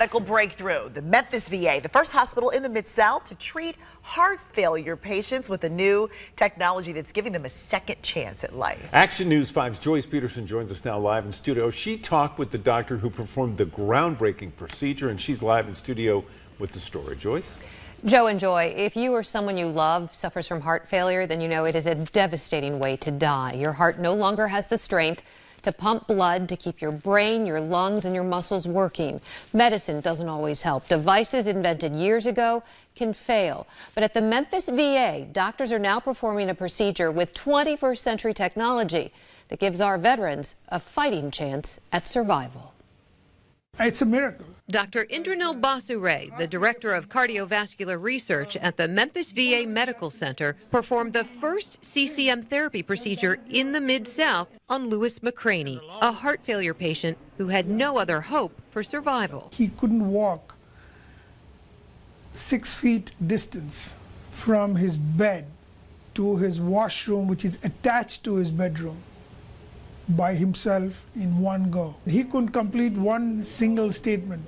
Medical breakthrough. The Memphis VA, the first hospital in the Mid-South to treat heart failure patients with a new technology that's giving them a second chance at life. Action News 5's Joyce Peterson joins us now live in studio. She talked with the doctor who performed the groundbreaking procedure, and she's live in studio with the story. Joyce? Joe and Joy, if you or someone you love suffers from heart failure, then you know it is a devastating way to die. Your heart no longer has the strength to pump blood to keep your brain, your lungs, and your muscles working. Medicine doesn't always help. Devices invented years ago can fail. But at the Memphis VA, doctors are now performing a procedure with 21st century technology that gives our veterans a fighting chance at survival. It's a miracle. Dr. Indranil Basure, the director of cardiovascular research at the Memphis VA Medical Center, performed the first CCM therapy procedure in the Mid-South on Louis McCraney, a heart failure patient who had no other hope for survival. He couldn't walk 6 feet distance from his bed to his washroom, which is attached to his bedroom, by himself in one go. He couldn't complete one single statement.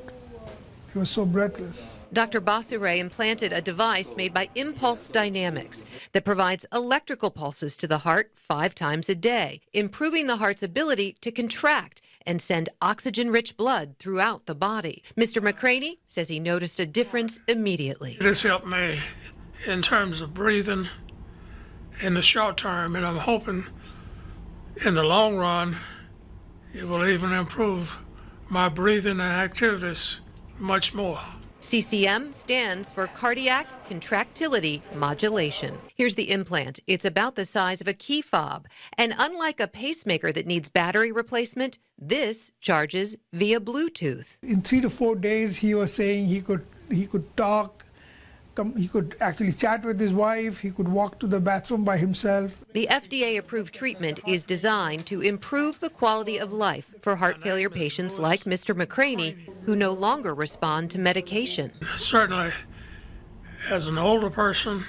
He was so breathless. Dr. Basure implanted a device made by Impulse Dynamics that provides electrical pulses to the heart 5 times a day, improving the heart's ability to contract and send oxygen-rich blood throughout the body. Mr. McCraney says he noticed a difference immediately. It has helped me in terms of breathing in the short term, and I'm hoping in the long run it will even improve my breathing and activities much more. CCM stands for cardiac contractility modulation. Here's the implant. It's about the size of a key fob. And unlike a pacemaker that needs battery replacement, this charges via Bluetooth. In 3 to 4 days, he was saying he could talk, he could actually chat with his wife, he could walk to the bathroom by himself. The FDA-approved treatment is designed to improve the quality of life for heart failure patients like Mr. McCraney, who no longer respond to medication. Certainly, as an older person,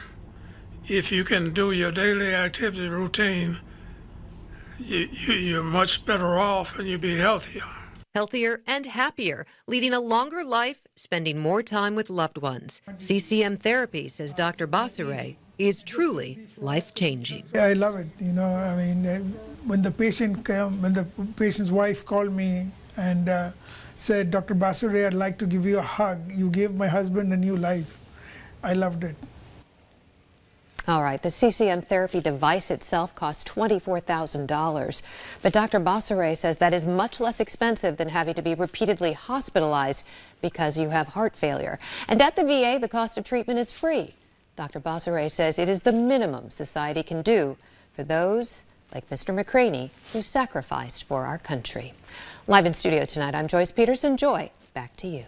if you can do your daily activity routine, you're much better off and you'll be healthier. Healthier and happier, leading a longer life, spending more time with loved ones. CCM therapy, says Dr. Basure, is truly life-changing. Yeah, I love it. You know, I mean, when the patient's wife called me and said, Dr. Basure, I'd like to give you a hug. You gave my husband a new life. I loved it. All right, the CCM therapy device itself costs $24,000. But Dr. Basure says that is much less expensive than having to be repeatedly hospitalized because you have heart failure. And at the VA, the cost of treatment is free. Dr. Basure says it is the minimum society can do for those like Mr. McCraney, who sacrificed for our country. Live in studio tonight, I'm Joyce Peterson. Joy, back to you.